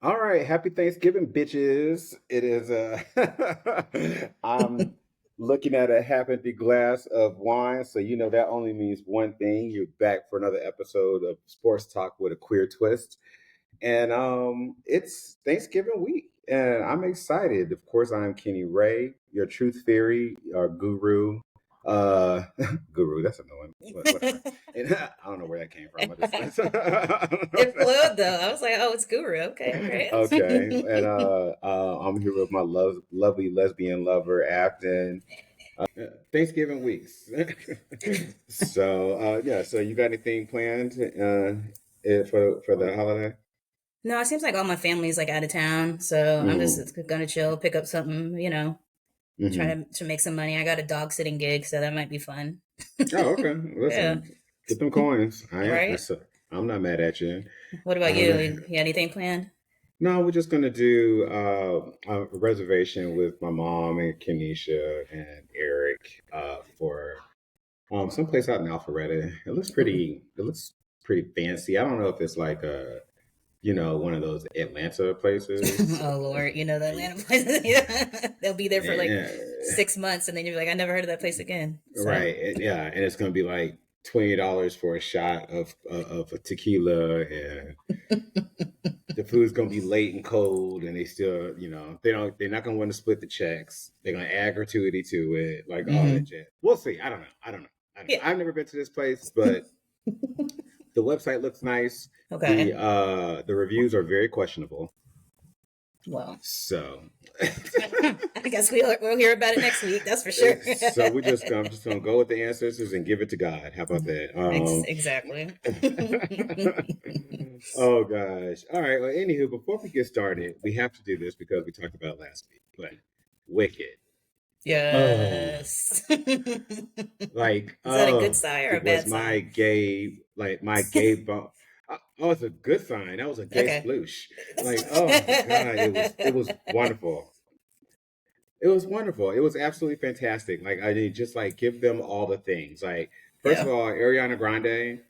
All right, happy Thanksgiving, bitches. It is I'm looking at a half empty glass of wine, so you know that only means one thing. You're back for another episode of Sports Talk with a Queer Twist. And it's Thanksgiving week, and I'm excited. Of course, I'm Kenny Ray, your truth theory, our guru. Uh, guru, that's annoying, but whatever. And I don't know where that came from. I just, I don't know. It flowed though. I was like, oh, it's Guru. Okay, Okay, and great. I'm here with my lovely lesbian lover, Afton. Thanksgiving weeks. So yeah, so you got anything planned for the holiday? No, it seems like all my family's like out of town, so I'm Mm, just gonna chill, pick up something, try hmm to make some money. I got a dog sitting gig, so that might be fun. Oh, okay. Yeah, Listen, get them coins. right. I'm not mad at you. What about you? Um, You got anything planned? no, we're just gonna do a reservation with my mom and Kenesha and Eric for someplace out in Alpharetta. It looks pretty fancy. I don't know if it's like one of those Atlanta places. Oh Lord, you know the Atlanta place. Yeah. They'll be there for like Yeah, 6 months, and then you're like, I never heard of that place again. So right. Yeah, and it's gonna be like $20 for a shot of a tequila, and the food's gonna be late and cold, and they still, they're not gonna want to split the checks. They're gonna add gratuity to it, like all that hmm shit. We'll see. I don't know. I don't know. I don't know. yeah. I've never been to this place, but the website looks nice. Okay. The reviews are very questionable. Well, So I guess we'll hear about it next week. That's for sure. so I'm just gonna go with the ancestors and give it to God. How about that? Exactly. Oh gosh. All right. Well, anywho, before we get started, we have to do this because we talked about it last week. But Wicked. Oh, Yes. like Is that a good sign or a it was bad sign? my gay bump. Oh, it's a good sign. That was a gay Okay. sploosh. Like, oh my God, it was wonderful. It was wonderful. It was absolutely fantastic. Like I did just like give them all the things. Like, first of Yeah. all, Ariana Grande,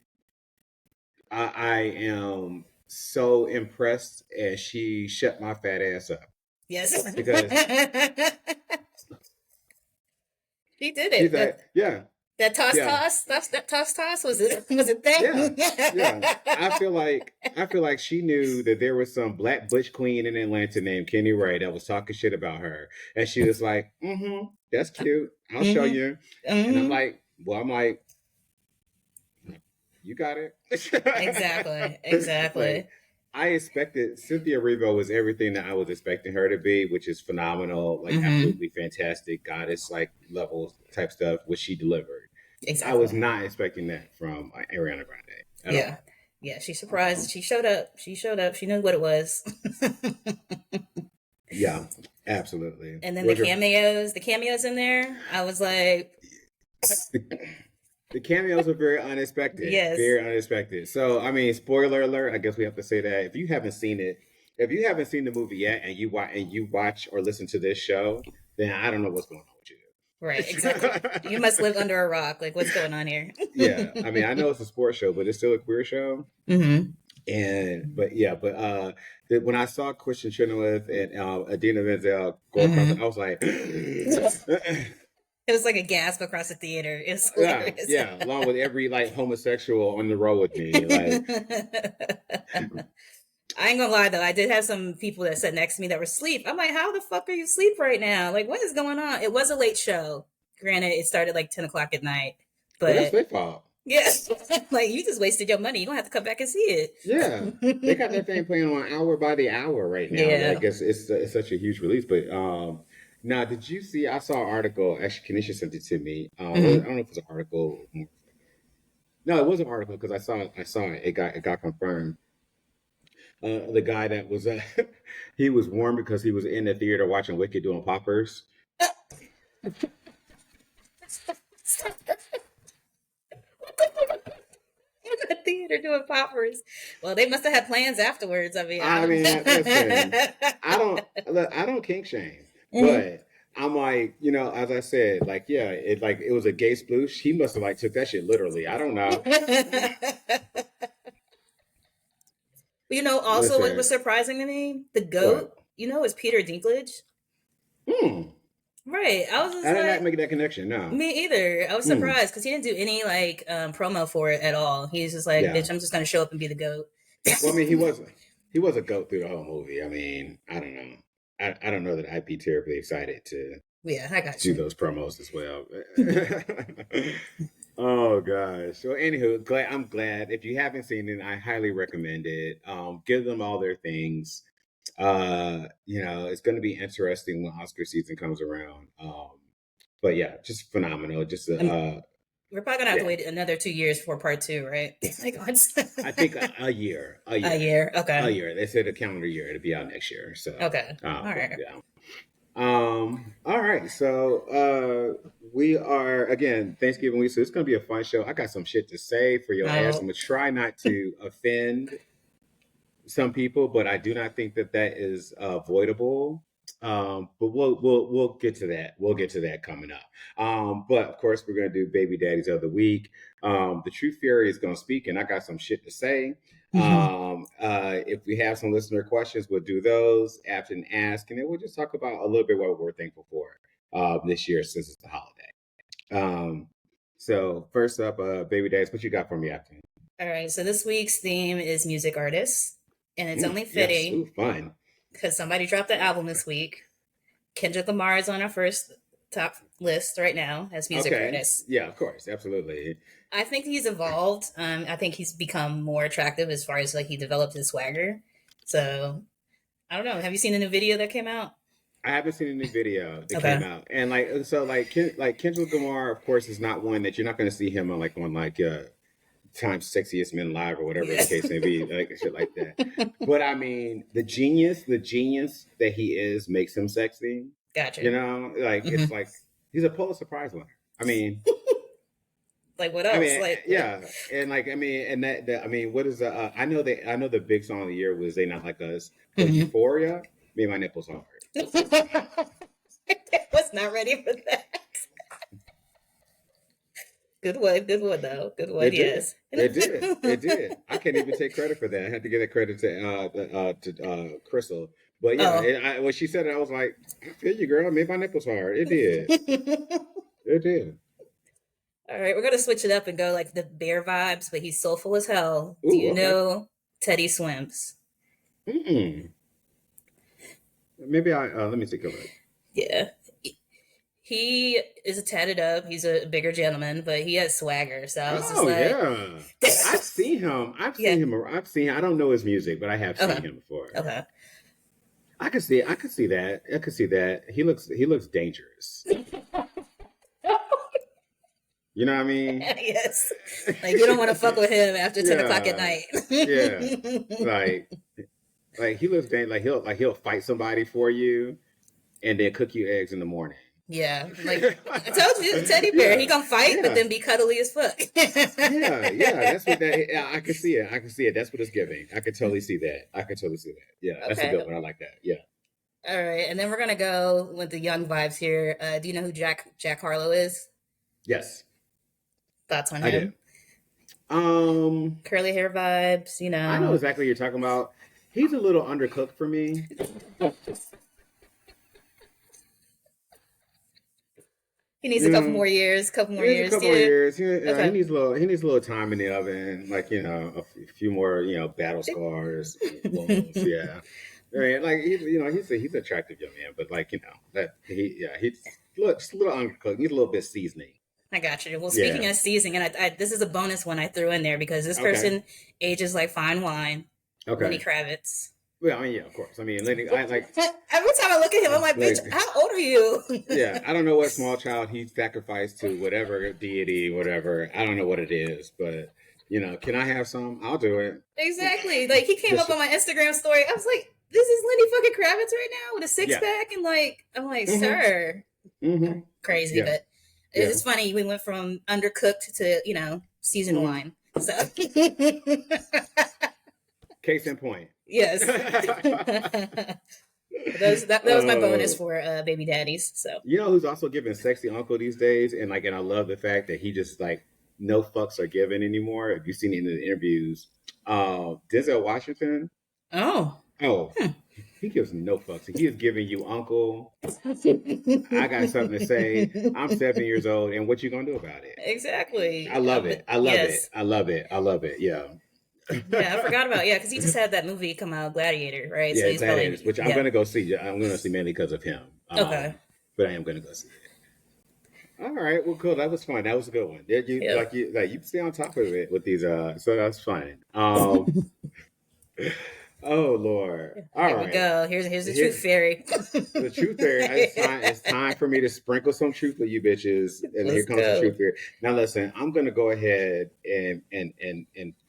I am so impressed, and she shut my fat ass up Yes. because He did she's it. like, yeah, That toss yeah, toss. That toss toss was a yeah, thing. yeah. I feel like she knew that there was some black butch queen in Atlanta named Kenny Ray that was talking shit about her, and she was like, "Mm-hmm, that's cute. I'll show hmm you." And hmm I'm like, you got it. Exactly. Like, Exactly. I expected Cynthia Erivo was everything that I was expecting her to be, which is phenomenal, like hmm absolutely fantastic, goddess like level type stuff, which she delivered. I was Exactly. not expecting that from Ariana Grande at Yeah. all. Yeah. She surprised. Um, She showed up. She showed up. She knew what it was. yeah, absolutely. And then Was your the cameos in there, I was like, the, the cameos were very unexpected, yes. very unexpected. So, I mean, spoiler alert. I guess we have to say that if you haven't seen it, if you haven't seen the movie yet, and you watch or listen to this show, then I don't know what's going on Right, with exactly. You you. must live under a rock. Like, what's going on here? Yeah, I mean, I know it's a sports show, but it's still a queer show. hmm When I saw Christian Chenoweth and Adina Menzel go across, I hmm was like, It was like a gasp across the theater. It's yeah, hilarious. yeah, along with every like homosexual on the road with me, like, I ain't gonna lie though, I did have some people that sat next to me that were asleep. I'm like, how the fuck are you asleep right now? Like, what is going on? It was a late show. Granted, it started like 10 o'clock at night, well, that's but their fault. yeah, like you just wasted your money. You don't have to come back and see Yeah, they got that it. thing playing on hour by the hour right now. Like Yeah. it's such a huge release. But now did you see? I saw an article. Actually, Kanisha sent it to me. I hmm don't know if it was an article. No, it was an article because I saw it. It got confirmed. The guy that was he was warm because he was in the theater watching Wicked doing poppers. In the theater doing poppers. Well, they must have had plans afterwards. I mean, I I don't. mean, listen, I don't kink shame, hmm but I'm like, as I said, like, yeah, it was a gay sploosh. He must have like took that shit literally. I don't know. But also what was surprising to me, the GOAT, What? is Peter Dinklage. Hmm. Right. I was just I did like, not make that connection. No. me either. I was surprised because he didn't do any promo for it at all. He's just like, Yeah. bitch, I'm just gonna show up and be the GOAT. Well, I mean, he was a goat through the whole movie. I mean, I don't know. I don't know that I'd be terribly excited to Yeah, I got do you. those promos as well. Oh gosh. So anywho, I'm glad. If you haven't seen it, I highly recommend it. Give them all their things. It's going to be interesting when Oscar season comes around. But yeah, just phenomenal. Just We're probably gonna have to yeah. wait another 2 years for part 2, right? Like, I think a year. a year. Okay. A year. They said a calendar year. It'll be out next year. So Okay. All right. yeah. All right. So we are again Thanksgiving week, so it's gonna be a fun show. I got some shit to say for your ass. I'm gonna try not to offend some people, but I do not think that that is avoidable. But we'll get to that. We'll get to that coming up. But of course, we're gonna do Baby Daddies of the Week. The True Fury is gonna speak, and I got some shit to say. If we have some listener questions, we'll do those. Afton ask, and then we'll just talk about a little bit what we're thankful for this year since it's the holiday. So first up, Baby Daddies, what you got for me, Afton? All right. So this week's theme is music artists, and it's only Yes. fitting Ooh, fun. because somebody dropped the album this week. Kendrick Lamar is on our first top list right now as music artist. Yeah, of course, absolutely. I think he's evolved. I think he's become more attractive as far as like he developed his swagger. So I don't know. Have you seen the new video that came out? I haven't seen a new video that came out, and Kendrick Lamar, of course, is not one that you're not going to see him on Times Sexiest Men Live or whatever the case may be, like shit like that. But I mean, the genius that he is makes him sexy. Gotcha. It's like he's a Pulitzer Prize winner. I mean, like what else? What is I know the big song of the year was "They Not Like Us." But Euphoria made my nipples hard. I was not ready for that. Good one though. Good one, yes. It did. I can't even take credit for that. I had to give that credit to Crystal. But yeah, when she said it, I was like, I feel you, girl. It made my nipples hard. It did. It did. All right, we're gonna switch it up and go like the bear vibes, but he's soulful as hell. Ooh, do you know Teddy Swims? Maybe let me take a look. Yeah. He is tatted up. He's a bigger gentleman, but he has swagger. So I was just like, yeah. I've seen him. I've seen him. I don't know his music, but I have seen him before. Okay. I could see that. He looks dangerous. You know what I mean? Yes. Like you don't want to fuck with him after 10 o'clock at night. Yeah. Like he looks dangerous. He'll fight somebody for you and then cook you eggs in the morning. Yeah, like I told you, the teddy bear. He gonna fight, but then be cuddly as fuck. That's what that. Yeah, I can see it. That's what it's giving. I can totally see that. Yeah, that's a good one. I like that. Yeah. All right, and then we're gonna go with the young vibes here. Do you know who Jack Harlow is? Yes. Thoughts on him? I do. Curly hair vibes. I know exactly what you're talking about. He's a little undercooked for me. He needs a couple more years. He needs a little time in the oven, a few more, battle scars. Yeah. He's an attractive young man, but he's a little undercooked. He's a little bit seasoning. I got you. Well, speaking of seasoning, and this is a bonus one I threw in there because this person ages like fine wine. Okay. Lenny Kravitz. Well, I mean, yeah, of course. I mean, Lenny, every time I look at him, I'm like, bitch, how old are you? Yeah, I don't know what small child he sacrificed to whatever deity, whatever. I don't know what it is, but can I have some? I'll do it. Exactly. Like he came up on my Instagram story. I was like, this is Lenny fucking Kravitz right now with a six pack, and I'm like, sir, crazy, but it's just funny. We went from undercooked to seasoned wine. So case in point. Yes. that was my bonus for baby daddies. So who's also giving sexy uncle these days, and I love the fact that he just no fucks are given anymore. If you've seen it in the interviews, Denzel Washington. Oh. Oh, he gives no fucks. He is giving you uncle. I got something to say. I'm 7 years old, and what you gonna do about it? Exactly. I love it. I love yes. it. I love it. I love it. Yeah. Yeah, I forgot about because he just had that movie come out, Gladiator, right? Yeah, So he's Gladiators, probably which I'm gonna go see. I'm gonna see mainly because of him. Okay. But I am gonna go see it. All right. Well, cool. That was fun. That was a good one. Did you Yeah. you stay on top of it with these? So that's fun. Oh Lord! All Here we right. go. Here's the truth fairy. The truth fairy. It's time for me to sprinkle some truth with you bitches. And here Let's comes the go. truth fairy. Now listen, I'm gonna go ahead and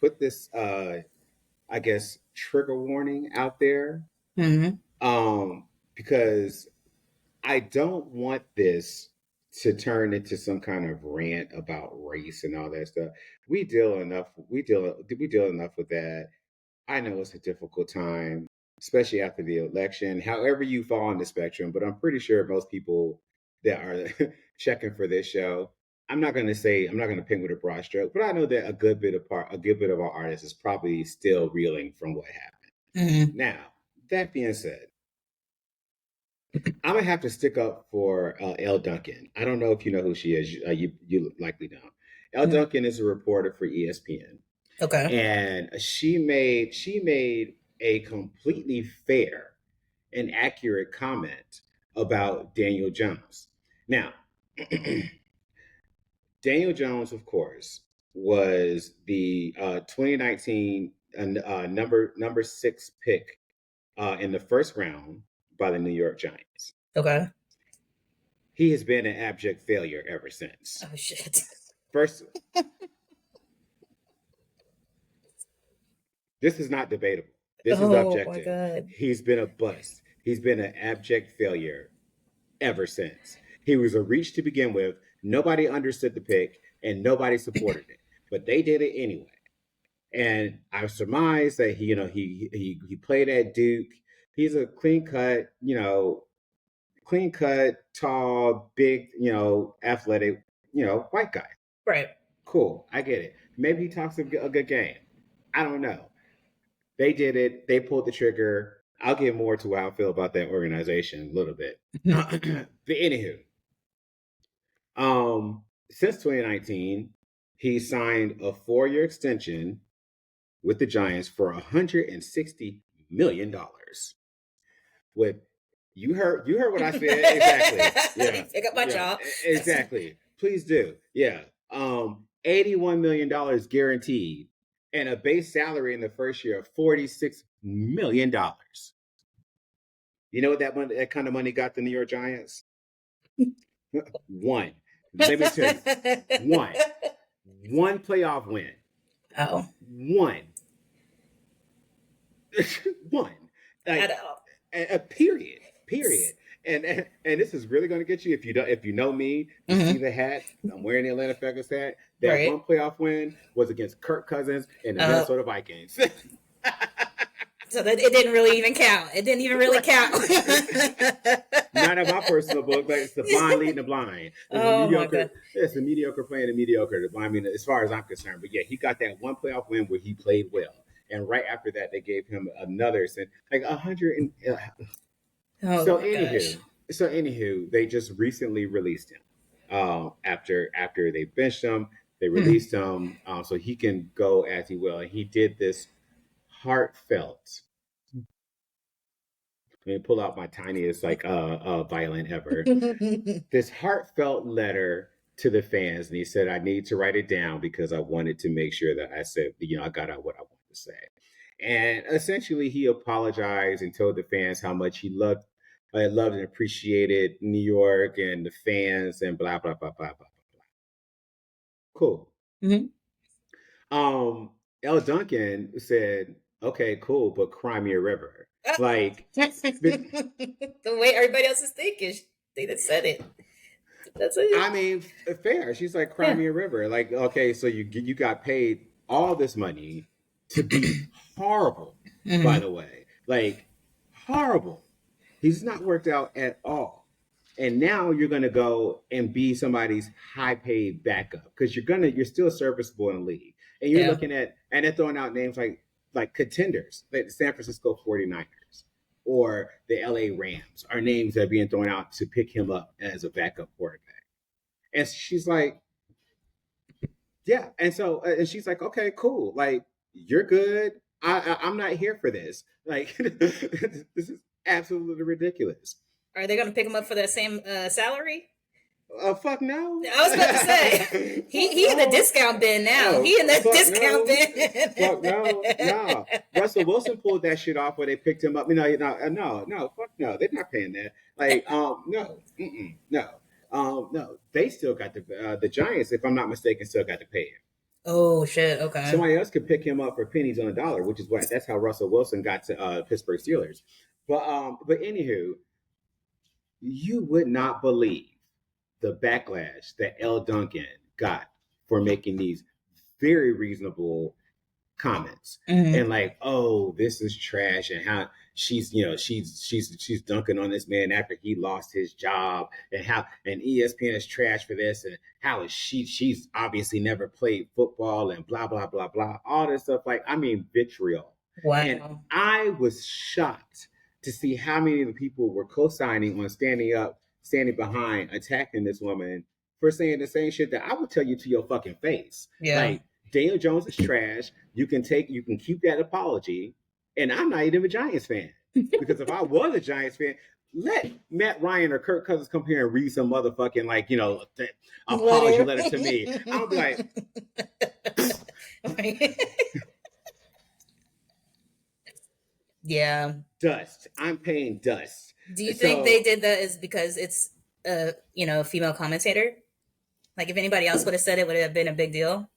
put this I guess trigger warning out there. Because I don't want this to turn into some kind of rant about race and all that stuff. We deal enough with that. I know it's a difficult time, especially after the election, however you fall on the spectrum, but I'm pretty sure most people that are checking for this show, I'm not gonna paint with a broad stroke, but I know that a good bit of our artists is probably still reeling from what happened. Now, that being said, I'm gonna have to stick up for Elle Duncan. I don't know if you know who she is. You likely don't. Elle Duncan is a reporter for ESPN. Okay. And she made a completely fair and accurate comment about Daniel Jones. Now, Daniel Jones, of course, was the 2019 number 6 pick in the first round by the New York Giants. Okay. He has been an abject failure ever since. Oh shit. First, this is not debatable. This is objective. My God. He's been a bust. He's been an abject failure ever since. He was a reach to begin with. Nobody understood the pick and nobody supported it, but they did it anyway. And I surmise that he played at Duke. He's a clean cut, tall, big, athletic, white guy. Right. Cool. I get it. Maybe he talks a good game. I don't know. They did it. They pulled the trigger. I'll get more to how I feel about that organization a little bit. But anywho, since 2019, he signed a 4-year extension with the Giants for $160 million. With you heard what I said exactly. Yeah, pick up my jaw. Exactly. Please do. Yeah. $81 million guaranteed, and a base salary in the first year of $46 million. You know what that kind of money got the New York Giants? One. Let me tell you. One playoff win. Oh. One. One. Like, a period. And this is really going to get you if you know me. You see the hat. I'm wearing the Atlanta Falcons hat. That one playoff win was against Kirk Cousins and the Minnesota Vikings. So that it didn't really even count. It didn't even really count. Not in my personal book, but it's the blind leading the blind. It's the mediocre playing the mediocre. I mean, as far as I'm concerned. But yeah, he got that one playoff win where he played well. And right after that, they gave him another, like 100. So anywho, they just recently released him. After they benched him, they released him so he can go as he will. And he did this heartfelt. Let me pull out my tiniest violin ever. This heartfelt letter to the fans, and he said, "I need to write it down because I wanted to make sure that I said, I got out what I wanted to say." And essentially, he apologized and told the fans how much he loved and appreciated New York and the fans and blah blah blah blah blah blah. Cool. Elle Duncan said, "Okay, cool, but cry me a river." Like the way everybody else is thinking, they just said it. That's it. I mean, fair. She's like, "Cry me a river." Like, okay, so you got paid all this money to be horrible. By the way, like horrible. He's not worked out at all. And now you're gonna go and be somebody's high paid backup because you're still serviceable in the league. And you're looking at and they're throwing out names like like contenders, like the San Francisco 49ers or the LA Rams are names that are being thrown out to pick him up as a backup quarterback. And she's like, yeah. And so, and she's like, okay, cool. Like, you're good. I'm not here for this. Like, this is absolutely ridiculous. Are they going to pick him up for that same salary? Fuck no. I was about to say he in the discount bin now. He in the discount bin. Fuck no. Russell Wilson pulled that shit off where they picked him up. No. Fuck no. They're not paying that. Like, no. No. They still got the Giants, if I'm not mistaken, still got to pay him. Oh shit. Okay. Somebody else could pick him up for pennies on a dollar, which is that's how Russell Wilson got to Pittsburgh Steelers. But anywho, you would not believe the backlash that Elle Duncan got for making these very reasonable comments and like, oh, this is trash, and how she's dunking on this man after he lost his job, and how and ESPN is trash for this, and how is she's obviously never played football, and blah blah blah blah, all this stuff. Like, I mean, vitriol. Wow. And I was shocked to see how many of the people were co-signing on standing behind, attacking this woman for saying the same shit that I would tell you to your fucking face. Yeah. Like, Daniel Jones is trash. You can keep that apology. And I'm not even a Giants fan. Because if I was a Giants fan, let Matt Ryan or Kirk Cousins come here and read some motherfucking, like, apology letter to me. I'll be like, yeah. Dust. I'm paying dust. Do you think they did that is because it's a female commentator? Like, if anybody else would have said it, would it have been a big deal?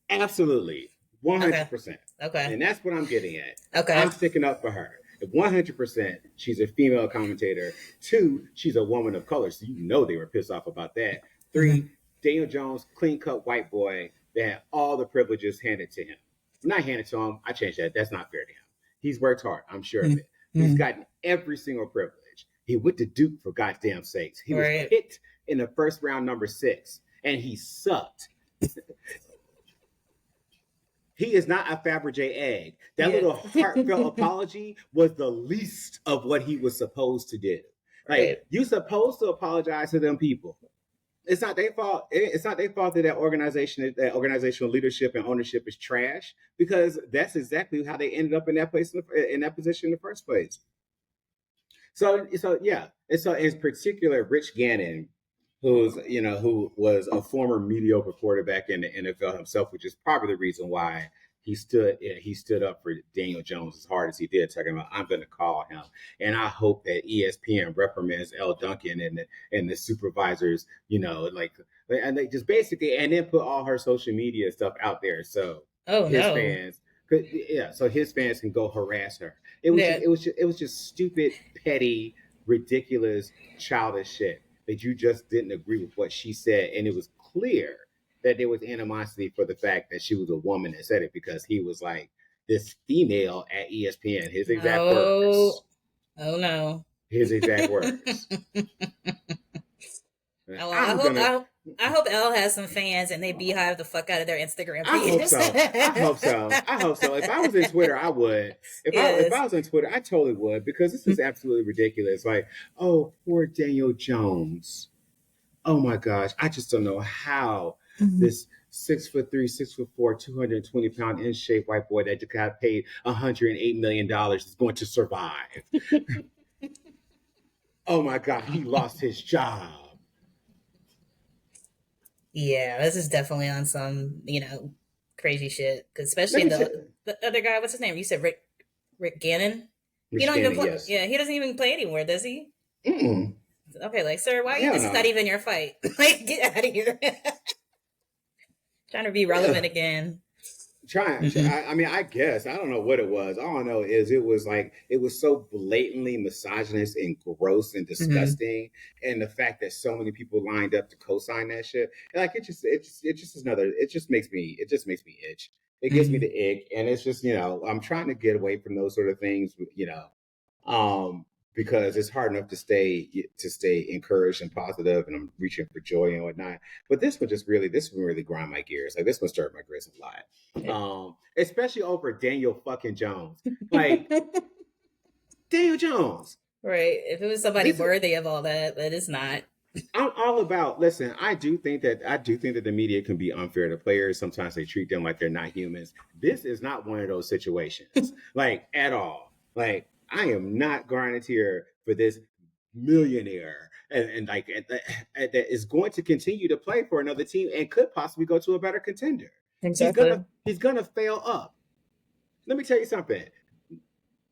Absolutely. 100%. Okay. And that's what I'm getting at. Okay. I'm sticking up for her. 100%, she's a female commentator. 2, she's a woman of color. So they were pissed off about that. 3, Daniel Jones, clean-cut white boy that had all the privileges handed to him. Not handed to him. I changed that. That's not fair to him. He's worked hard. I'm sure of it. He's gotten every single privilege. He went to Duke, for goddamn sakes. He was picked in the first round, number 6, and he sucked. He is not a Fabergé egg. That little heartfelt apology was the least of what he was supposed to do. Like, you're supposed to apologize to them people. It's not their fault. It's not their fault that organizational leadership and ownership is trash, because that's exactly how they ended up in that place, in that position in the first place. So yeah. And so in particular, Rich Gannon, who was a former mediocre quarterback in the NFL himself, which is probably the reason why he stood up for Daniel Jones as hard as he did, talking about, I'm going to call him. And I hope that ESPN reprimands Elle Duncan and the supervisors, and they just basically, and then put all her social media stuff out there. So fans, so his fans can go harass her. It was just stupid, petty, ridiculous, childish shit that you just didn't agree with what she said. And it was clear that there was animosity for the fact that she was a woman that said it, because he was like this female at ESPN. His exact words. Oh no. His exact words. I hope Elle has some fans and they beehive the fuck out of their Instagram pages. I hope so. If I was in Twitter, I would. If I was on Twitter, I totally would, because this is absolutely ridiculous. Like, oh, poor Daniel Jones. Oh my gosh. I just don't know how this 6'3", 6'4", 220-pound in shape white boy that just got paid $108 million is going to survive. Oh my God, he lost his job. Yeah, this is definitely on some, crazy shit. Because especially the other guy, what's his name? You said Rick Gannon? He don't even play. Yes. Yeah, he doesn't even play anymore, does he? Mm-mm. Okay, like, sir, why this is not even your fight? Like, get out of here. Trying to be relevant again. I mean, I guess. I don't know what it was. All I know is it was so blatantly misogynist and gross and disgusting. And the fact that so many people lined up to co-sign that shit, like, it just makes me itch. It gives me the ick. And it's just, I'm trying to get away from those sort of things, because it's hard enough to stay encouraged and positive, and I'm reaching for joy and whatnot. But this one really grind my gears. Like this one stirred my gears a lot. Especially over Daniel fucking Jones. Like Daniel Jones. Right. If it was somebody worthy of all that, but it's not. I'm all about. Listen, I do think that the media can be unfair to players. Sometimes they treat them like they're not humans. This is not one of those situations, like at all. Like I am not grinding here for this millionaire and that is going to continue to play for another team and could possibly go to a better contender. Exactly. He's gonna fail up. Let me tell you something.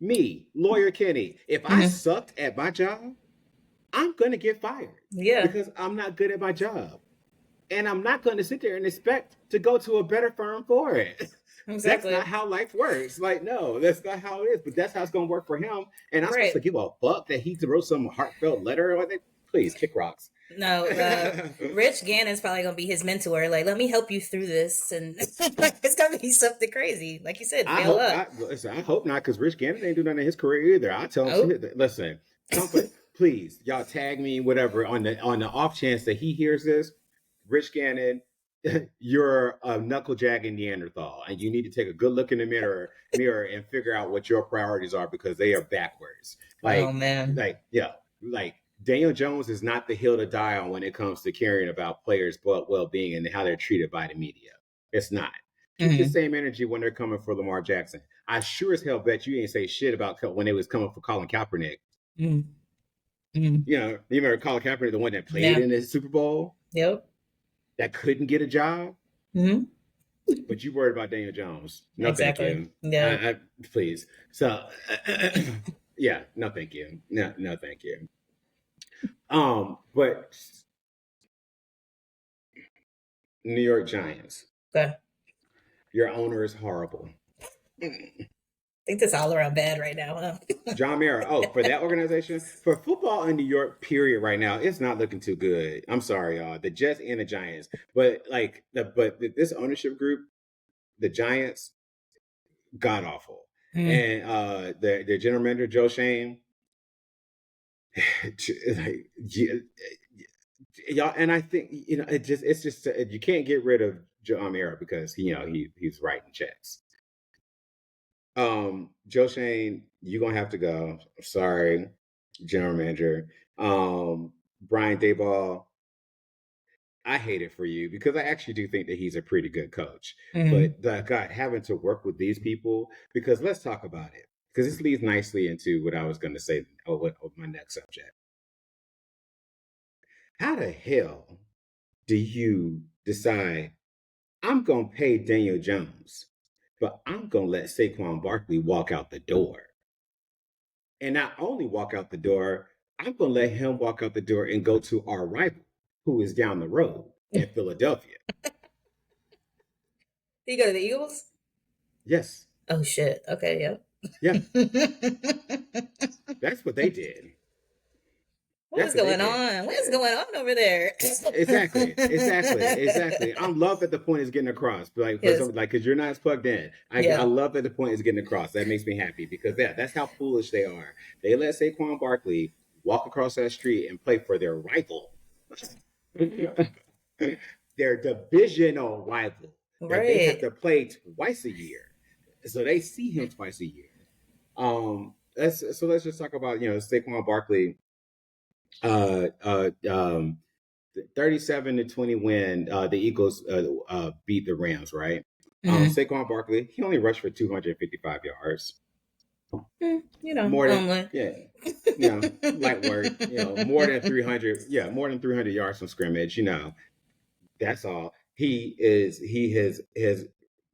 Me, Lawyer Kenny, if I sucked at my job, I'm going to get fired. Yeah. Because I'm not good at my job. And I'm not going to sit there and expect to go to a better firm for it. Exactly. That's not how life works. Like, no, that's not how it is. But that's how it's going to work for him. And I'm supposed to give a fuck that he wrote some heartfelt letter. Please, kick rocks. No, Rich Gannon's probably going to be his mentor. Like, let me help you through this. And it's going to be something crazy. Like you said, fail up. I hope not, because Rich Gannon ain't do nothing in his career either. I tell him, listen, please, y'all tag me, whatever, on the off chance that he hears this. Rich Gannon, you're a knuckle jagging Neanderthal, and you need to take a good look in the mirror and figure out what your priorities are, because they are backwards. Like, oh man, like Daniel Jones is not the hill to die on when it comes to caring about players' well-being and how they're treated by the media. It's not. Keep the same energy when they're coming for Lamar Jackson. I sure as hell bet you ain't say shit about when they was coming for Colin Kaepernick. You know, you remember Colin Kaepernick, the one that played in the Super Bowl? Yep. That couldn't get a job? But you worried about Daniel Jones. No, exactly. Thank you. Yeah. Please. So, yeah, no, thank you. No, thank you. But New York Giants. Okay. Your owner is horrible. I think that's all around bad right now, huh? John Mara. Oh, for that organization? For football in New York, period, right now, it's not looking too good. I'm sorry, y'all. The Jets and the Giants. But this ownership group, the Giants, god awful. And their general manager, Joe Shane, y'all, and I think, you know, it's just you can't get rid of John Mara because he's writing checks. Joe Shane, you're gonna have to go. Sorry, general manager. Brian Daboll, I hate it for you because I actually do think that he's a pretty good coach. But God, having to work with these people, because let's talk about it. Because this leads nicely into what I was gonna say of my next subject. How the hell do you decide I'm gonna pay Daniel Jones, but I'm going to let Saquon Barkley walk out the door? And not only walk out the door, I'm going to let him walk out the door and go to our rival, who is down the road in Philadelphia. Did he go to the Eagles? Yes. Oh, shit. Okay, yeah. Yeah. That's what they did. What's going on? What's going on over there? Exactly. I love that the point is getting across. Because you're not as plugged in. I love that the point is getting across. That makes me happy because that's how foolish they are. They let Saquon Barkley walk across that street and play for their rival. Their divisional rival. Right. They have to play twice a year. So they see him twice a year. Let's just talk about, Saquon Barkley. 37-20 win. The Eagles beat the Rams, right? Saquon Barkley, he only rushed for 255 yards. More than light work. More than 300. Yeah, more than 300 yards from scrimmage. That's all. He has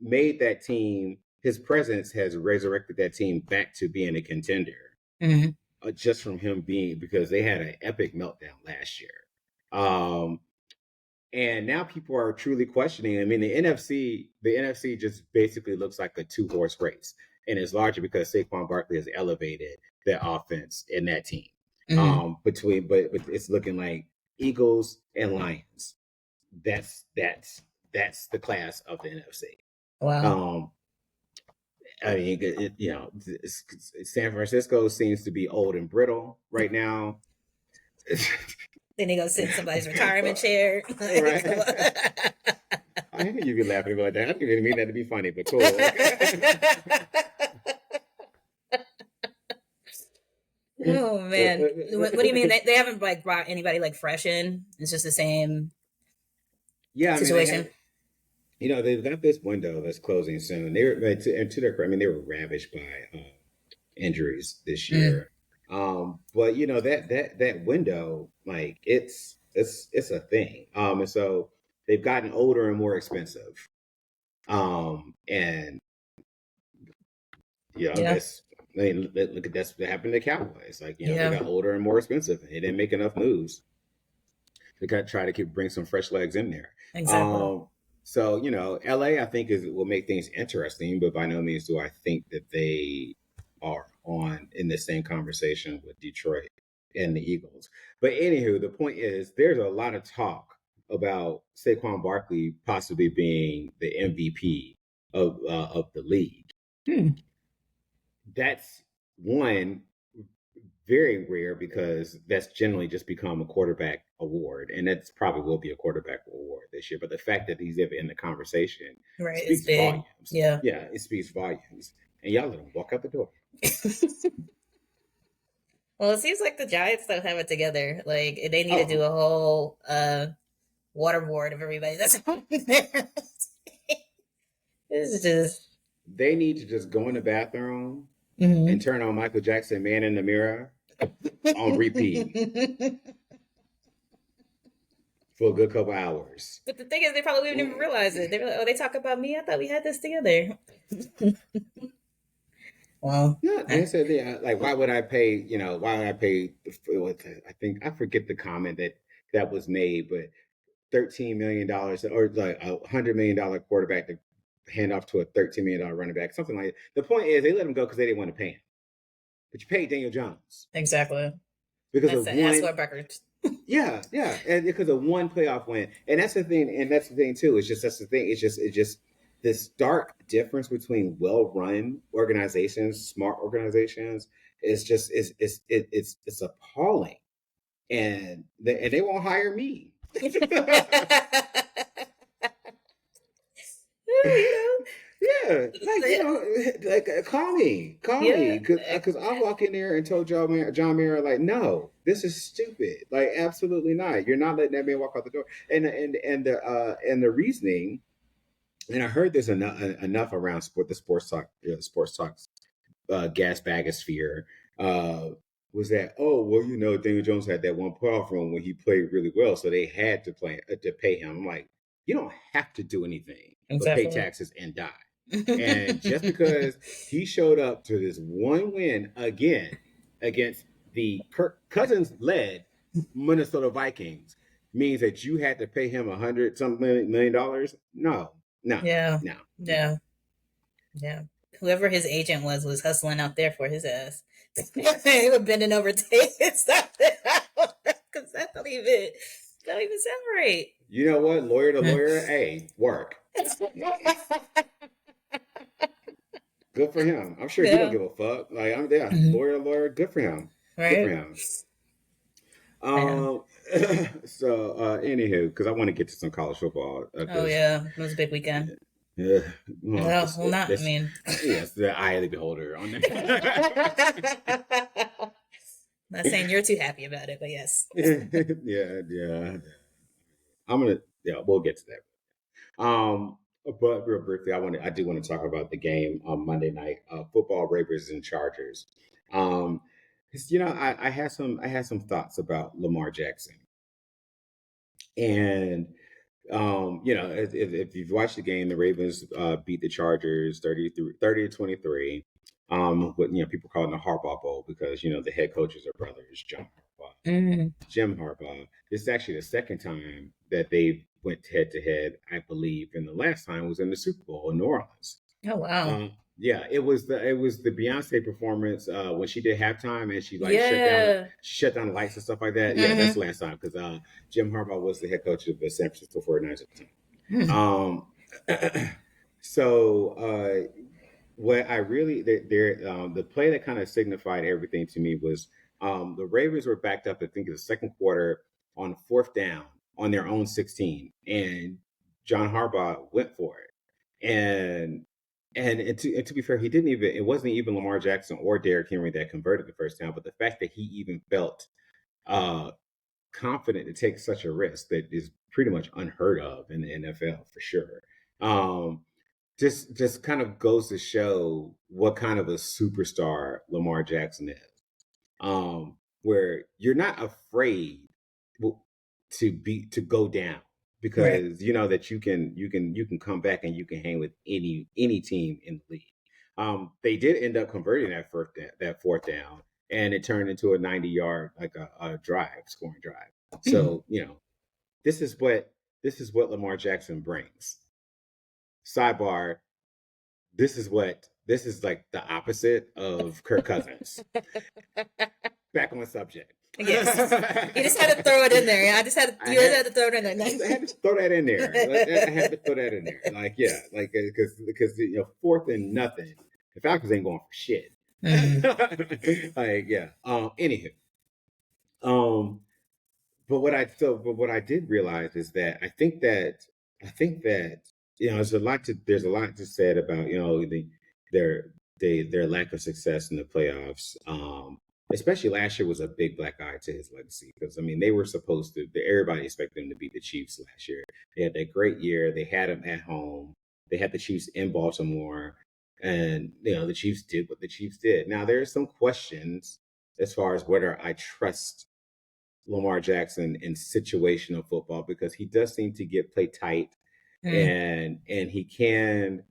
made that team. His presence has resurrected that team back to being a contender. Just from him because they had an epic meltdown last year. And now people are truly questioning. I mean, the NFC just basically looks like a 2-horse race. And it's largely because Saquon Barkley has elevated the offense in that team. But it's looking like Eagles and Lions. That's the class of the NFC. Wow. I mean, San Francisco seems to be old and brittle right now. Then they go sit in somebody's retirement chair. Right. I think you'd be laughing about that. I didn't mean that to be funny, but cool. Oh man, what do you mean? They haven't like brought anybody like fresh in? It's just the same situation. They've got this window that's closing soon. They were, and to their credit, I mean, they were ravaged by injuries this year. But that window, like it's a thing. And so they've gotten older and more expensive. And that's look at that's what happened to Cowboys. Like they got older and more expensive. And they didn't make enough moves. They got to try to bring some fresh legs in there. Exactly. So LA I think will make things interesting, but by no means do I think that they are in the same conversation with Detroit and the Eagles. But anywho, the point is there's a lot of talk about Saquon Barkley possibly being the MVP of the league. That's one very rare because that's generally just become a quarterback award, and that's probably will be a quarterback award this year. But the fact that he's ever in the conversation speaks volumes. Yeah, it speaks volumes. And y'all let him walk out the door. Well, it seems like the Giants don't have it together. Like they need to do a whole waterboard of everybody that's on there. It's just they need to just go in the bathroom and turn on Michael Jackson "Man in the Mirror" on repeat for a good couple hours. But the thing is, they probably wouldn't even realize it. They were like, "Oh, they talk about me. I thought we had this together." Well, yeah, they said, like, why would I pay? Why would I pay? I forget the comment that was made, but $13 million or like $100 million quarterback to hand off to a $13 million running back, something like that. The point is, they let him go because they didn't want to pay him. But you paid Daniel Jones exactly because that's what records. Yeah, and because of one playoff win, and that's the thing, too. That's the thing. It's just this stark difference between well-run organizations, smart organizations. It's appalling, and they won't hire me. Yeah, call me, because I walk in there and told John Mayer, like, no, this is stupid, like, absolutely not. You're not letting that man walk out the door, and the reasoning. And I heard this enough around the sports talk gas bagosphere was that Daniel Jones had that one playoff run when he played really well, so they had to pay him. I'm like, you don't have to do anything but pay taxes and die. And just because he showed up to this one win again against the Kirk Cousins led Minnesota Vikings means that you had to pay him $100-something million? No. Yeah. Whoever his agent was hustling out there for his ass. They were bending over taking stuff because that don't even sound right. You know what? Lawyer to lawyer, hey, work. Good for him. I'm sure he don't give a fuck. Like, lawyer to lawyer, good for him. Right. Good for him. So anywho, because I want to get to some college football. It was a big weekend. Yeah. It's the eye of the beholder on there. Not saying you're too happy about it, but yes. Yeah. We'll get to that. But real briefly, I do want to talk about the game on Monday night, football, Ravens and Chargers. I had some thoughts about Lamar Jackson, and if you've watched the game, the Ravens beat the Chargers 30-23. What people call it the Harbaugh Bowl because the head coaches are brothers, Jim Harbaugh. This is actually the second time that they went head to head, I believe, and the last time was in the Super Bowl in New Orleans. Oh wow! It was the Beyonce performance when she did halftime and she shut down the lights and stuff like that. Yeah, that's the last time because Jim Harbaugh was the head coach of the San Francisco 49ers at the time. So what I really the play that kind of signified everything to me was the Ravens were backed up, I think, in the second quarter on fourth down on their own 16, and John Harbaugh went for it. And to be fair, he didn't even. It wasn't even Lamar Jackson or Derrick Henry that converted the first down, but the fact that he even felt uh, confident to take such a risk that is pretty much unheard of in the NFL for sure. Um, just kind of goes to show what kind of a superstar Lamar Jackson is. Where you're not afraid to go down because you know that you can come back and you can hang with any team in the league. They did end up converting that fourth down, and it turned into a 90-yard like a scoring drive. So this is what Lamar Jackson brings. Sidebar: this is like the opposite of Kirk Cousins. Back on the subject. Yes. You just had to throw it in there. Yeah, you had to throw it in there. I had to throw that in there. I had to throw that in there. Like, yeah, like because fourth and nothing. The Falcons ain't going for shit. Like, yeah. Anywho. But what I did realize is that I think that there's a lot to said about their lack of success in the playoffs. Especially last year was a big black eye to his legacy because I mean they were supposed to. Everybody expected them to beat the Chiefs last year. They had that great year. They had them at home. They had the Chiefs in Baltimore, and the Chiefs did what the Chiefs did. Now there are some questions as far as whether I trust Lamar Jackson in situational football because he does seem to play tight, and he can,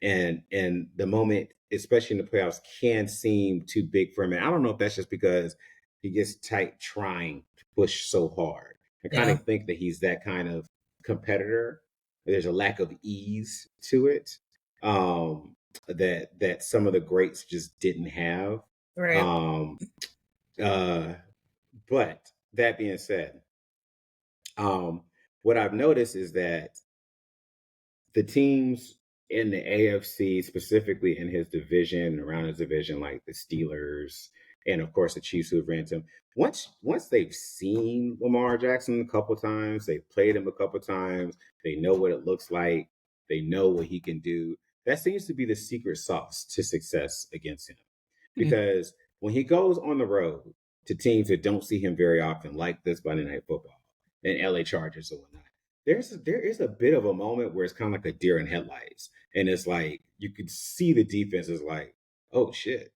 and the moment, especially in the playoffs, can seem too big for him. And I don't know if that's just because he gets tight trying to push so hard. I kind of think that he's that kind of competitor. There's a lack of ease to it that some of the greats just didn't have. Right. But that being said, what I've noticed is that the teams in the AFC, specifically in his division, around his division, like the Steelers, and of course the Chiefs who have ran to him, once they've seen Lamar Jackson a couple times, they've played him a couple times, they know what it looks like, they know what he can do. That seems to be the secret sauce to success against him. Because when he goes on the road to teams that don't see him very often, like this Monday Night Football and LA Chargers and whatnot, there is a bit of a moment where it's kind of like a deer in headlights, and it's like you can see the defense is like, oh shit.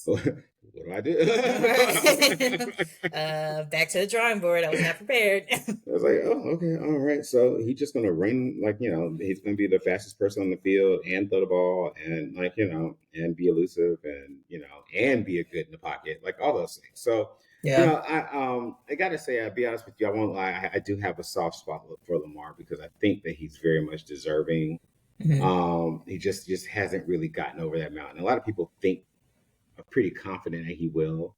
What do I do? Back to the drawing board. I was not prepared. I was like, oh, okay, all right. So he's just gonna run he's gonna be the fastest person on the field and throw the ball and and be elusive and and be a good in the pocket, like all those things. So I gotta say, I'll be honest with you, I won't lie, I do have a soft spot for Lamar because I think that he's very much deserving. He just hasn't really gotten over that mountain. A lot of people are pretty confident that he will,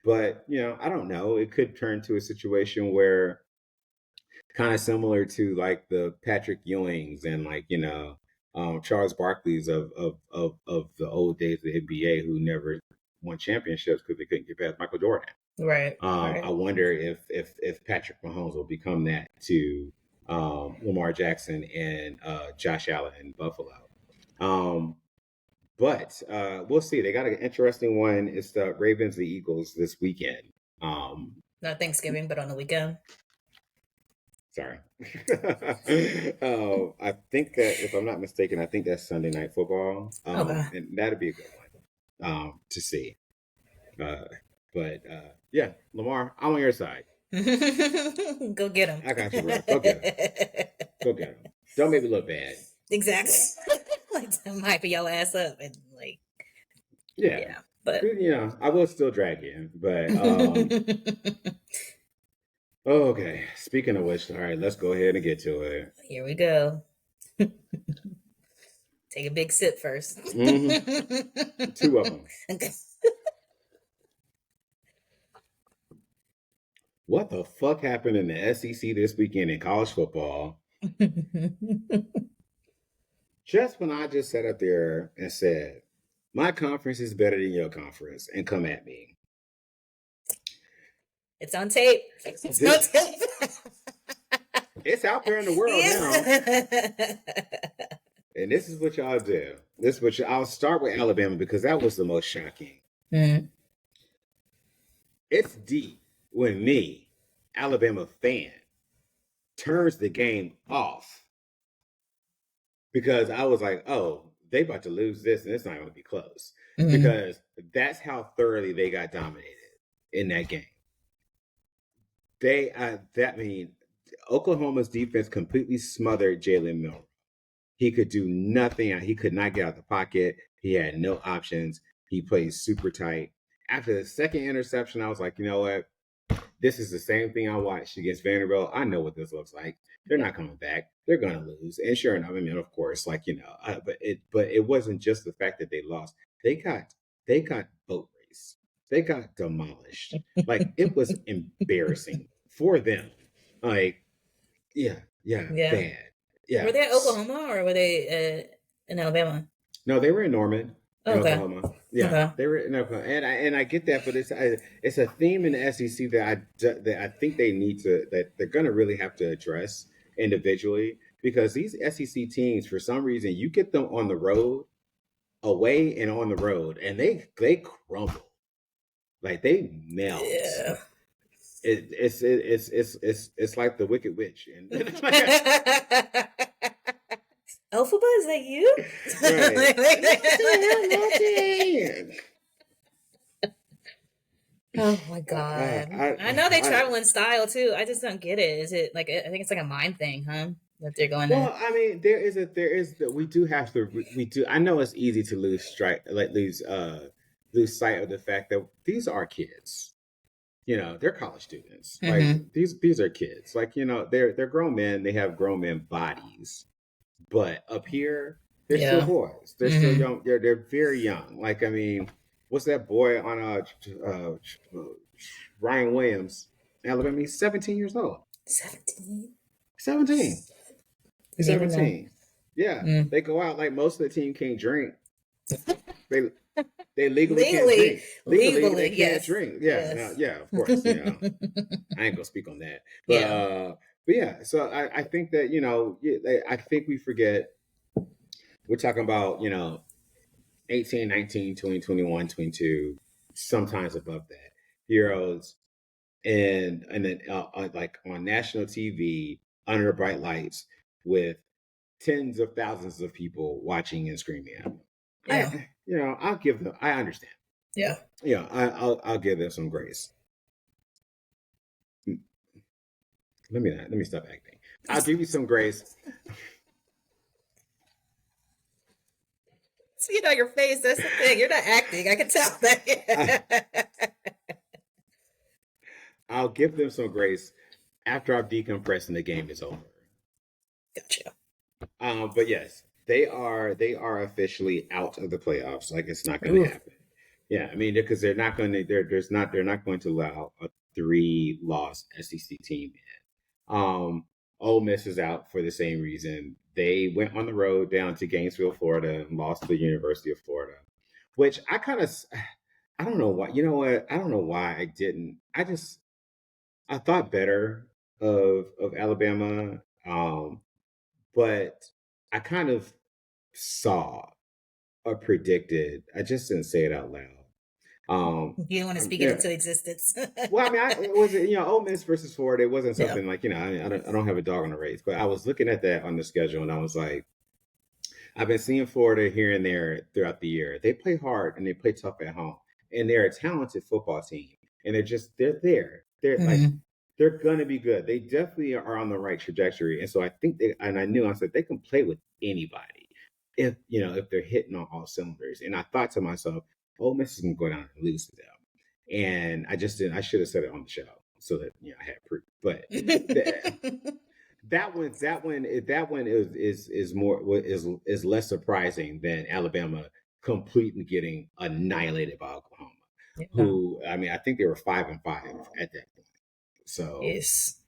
but I don't know. It could turn to a situation where kind of similar to like the Patrick Ewings and Charles Barkley's of the old days of the NBA who never won championships because they couldn't get past Michael Jordan. Right. I wonder if Patrick Mahomes will become that to Lamar Jackson and Josh Allen in Buffalo. But we'll see. They got an interesting one. It's the Ravens, the Eagles this weekend. Not Thanksgiving, but on the weekend. Sorry. I think that, if I'm not mistaken, I think that's Sunday Night Football. And that'd be a good one to see. But yeah, Lamar, I'm on your side. Go get him. I got you, bro. Go get him. Go get him. Don't make me look bad. Exactly. Like I'm hyping your ass up and like. Yeah. But I will still drag you, but okay. Speaking of which, all right, let's go ahead and get to it. Here we go. Take a big sip first. 2 of them. Okay. What the fuck happened in the SEC this weekend in college football? Just when I just sat up there and said, my conference is better than your conference, and come at me. It's on tape. It's on tape. It's out there in the world now. And this is what y'all do. This is what I'll start with Alabama because that was the most shocking. Mm-hmm. It's deep when me, Alabama fan, turns the game off because I was like, oh, they about to lose this and it's not going to be close. Mm-hmm. Because that's how thoroughly they got dominated in that game. Oklahoma's defense completely smothered Jalen Milroe. He could do nothing. He could not get out of the pocket. He had no options. He played super tight. After the second interception, I was like, you know what? This is the same thing I watched against Vanderbilt. I know what this looks like. They're not coming back. They're going to lose. And sure enough, I mean, of course, but it wasn't just the fact that they lost. They got boat raced. They got demolished. Like, it was embarrassing for them. Like, yeah, bad. Yeah. Were they at Oklahoma or were they in Alabama? No, they were in Norman, Oklahoma. Yeah, okay. They were in Oklahoma, and I get that, but it's a theme in the SEC that I think that they're going to really have to address individually because these SEC teams, for some reason, you get them on the road, away and on the road, and they crumble, like they melt. Yeah. It's like the Wicked Witch. And Elphaba, is that you? Right. Oh my God. I know they travel in style too. I just don't get it. Is it like, I think it's like a mind thing, huh? That they're going there. Well, I mean, we do have to, I know it's easy to lose sight of the fact that these are kids. You know, they're college students. Mm-hmm. Like these are kids. Like, you know, they're grown men. They have grown men bodies, but up here they're still boys. They're still young. They're very young. Like, I mean, what's that boy on Ryan Williams, Alabama? He's 17 years old. 17. He's 17. Yeah, they go out like most of the team can't drink. They legally can't drink. Legally they can't drink. Yeah, yes. Of course. You know, I ain't gonna speak on that. But yeah. So I think that, you know, I think we forget. We're talking about, you know, 18, 19, 20, 21, 22, sometimes above that. Heroes, and then like on national TV under bright lights with tens of thousands of people watching and screaming at them. You know, I'll give them. I understand. Yeah. Yeah, I'll give them some grace. Let me stop acting. I'll give you some grace. So, you know, your face. That's the thing. You're not acting. I can tell that. I'll give them some grace after I've decompressed and the game is over. Gotcha. But yes. They are officially out of the playoffs. Like, it's not going to happen. Yeah, I mean, because they're not going to allow a 3-loss SEC team in. Ole Miss is out for the same reason. They went on the road down to Gainesville, Florida, and lost to the University of Florida, which I don't know why. You know what? I don't know why I didn't. I thought better of Alabama, but I kind of saw or predicted. I just didn't say it out loud. You don't want to speak it into existence. Well, I mean, it was, you know, Ole Miss versus Florida. It wasn't something like, you know, I don't have a dog on the race, but I was looking at that on the schedule and I was like, I've been seeing Florida here and there throughout the year. They play hard and they play tough at home, and they're a talented football team, and they're there. They're like, they're going to be good. They definitely are on the right trajectory. And so I think I said they can play with anybody if they're hitting on all cylinders. And I thought to myself, Ole Miss is going to go down and lose to them. And I just didn't. I should have said it on the show so that, you know, I had proof. But that one is less surprising than Alabama completely getting annihilated by Oklahoma. Yeah. Who, I mean, I think they were 5-5 at that point. So yes.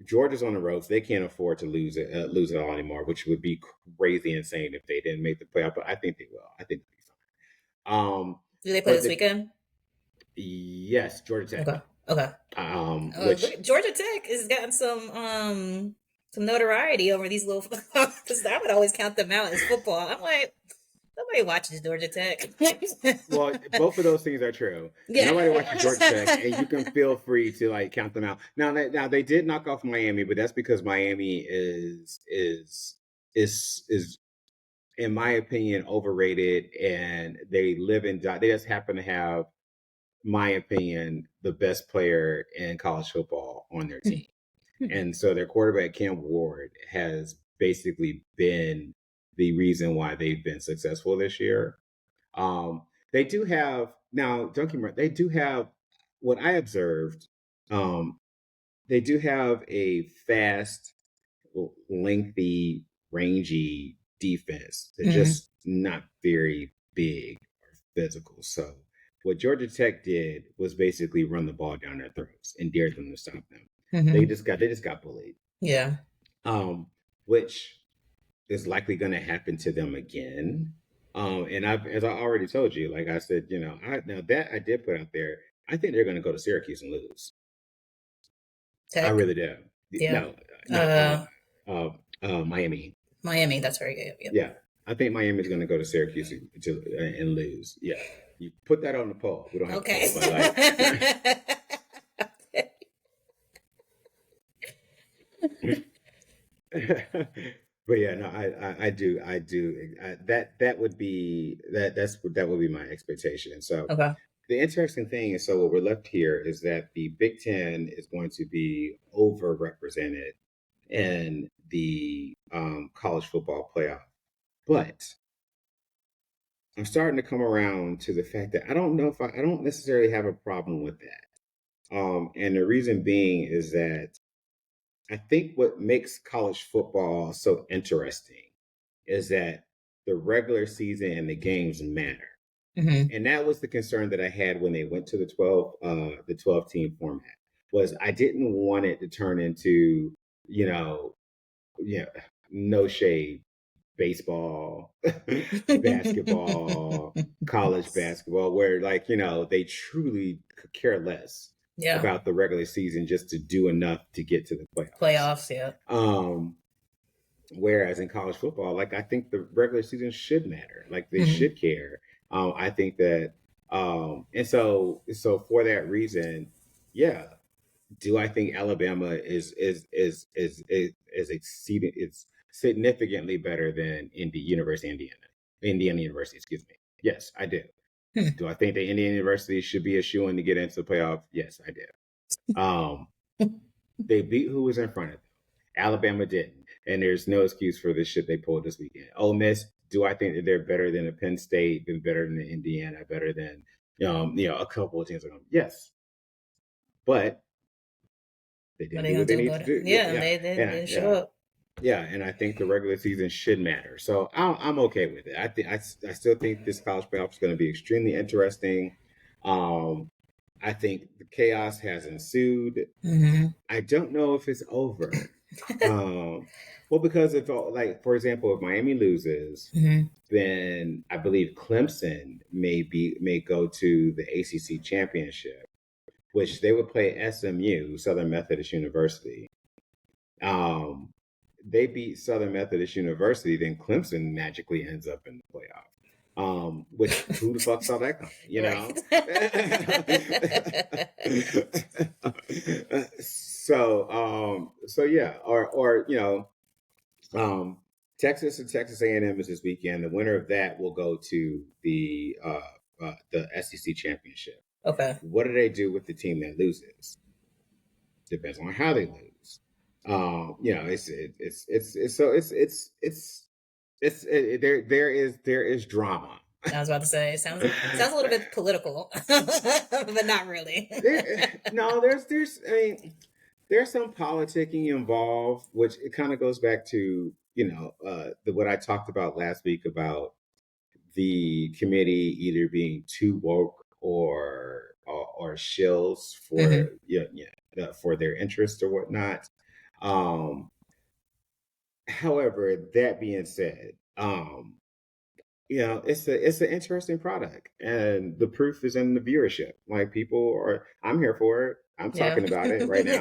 Georgia's on the road, so they can't afford to lose it all anymore, which would be crazy insane if they didn't make the playoff. But I think they will. I think they'll be fine. Do they play this weekend? Yes, Georgia Tech. Okay. Georgia Tech has gotten some notoriety over these little. Because I would always count them out as football. I'm like, nobody watches Georgia Tech. Well, both of those things are true. Yeah. Nobody watches Georgia Tech, and you can feel free to like count them out. Now they did knock off Miami, but that's because Miami is in my opinion overrated, and they live and die. They just happen to have, my opinion, the best player in college football on their team. And so their quarterback, Cam Ward, has basically been the reason why they've been successful this year. They do have, now, don't get me wrong, they do have, what I observed, they do have a fast, lengthy, rangy defense. They're just not very big or physical. So what Georgia Tech did was basically run the ball down their throats and dared them to stop them. They just got bullied. Yeah. Which is likely going to happen to them again. And as I already told you, like I said, now that I did put out there, I think they're going to go to Syracuse and lose. Tech? I really do. Yeah. Miami. Miami, that's very good. Yeah. I think Miami's going to go to Syracuse and lose. Yeah. You put that on the poll. We don't have to poll, but yeah, no, I do. That would be my expectation. So the interesting thing is, so what we're left here is that the Big Ten is going to be overrepresented in the college football playoff, but I'm starting to come around to the fact that I don't necessarily have a problem with that. And the reason being is that I think what makes college football so interesting is that the regular season and the games matter. And that was the concern that I had when they went to the 12 team format, was I didn't want it to turn into, no shade, baseball, basketball, college basketball, where they truly could care less about the regular season, just to do enough to get to the playoffs. Yeah. Whereas in college football, I think the regular season should matter. They should care. I think that, and so for that reason, yeah. Do I think Alabama is exceeding? It's significantly better than Indiana University. Excuse me. Yes, I do. Do I think that Indiana University should be a shoo-in to get into the playoff? Yes, I do. They beat who was in front of them. Alabama didn't, and there's no excuse for the shit they pulled this weekend. Ole Miss, do I think that they're better than a Penn State, been better than Indiana, better than a couple of teams? Yes, but they didn't do what they need to do. Yeah, they didn't show up. Yeah, and I think the regular season should matter. So I'm okay with it. I still think this college playoff is going to be extremely interesting. I think the chaos has ensued. I don't know if it's over. Well, because if, for example, if Miami loses, then I believe Clemson may go to the ACC championship, which they would play SMU, Southern Methodist University. They beat Southern Methodist University, then Clemson magically ends up in the playoff. Which, who the fuck saw that coming? So yeah, or Texas and Texas A&M is this weekend. The winner of that will go to the SEC championship. Okay. What do they do with the team that loses? Depends on how they lose. There is drama. I was about to say, it sounds a little bit political, but not really. There's some politicking involved, which it kind of goes back to what I talked about last week about the committee either being too woke or shills for for their interests or whatnot. However, that being said, it's an interesting product, and the proof is in the viewership. Like I'm here for it. I'm talking about it right now.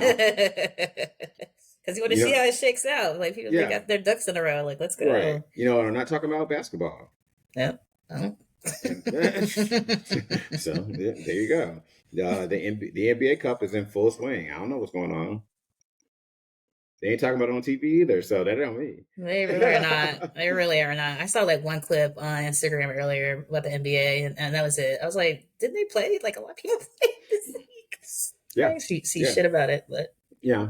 Because you want to see how it shakes out. Like people, they got their ducks in a row. Like, let's go. Right. I'm not talking about basketball. Yep. Oh. So there you go. The NBA Cup is in full swing. I don't know what's going on. They ain't talking about it on TV either, so that don't mean. They really are not. They really are not. I saw like one clip on Instagram earlier about the NBA, and that was it. I was like, didn't they play? Like a lot of people play this week. Yeah. I see shit about it, but yeah.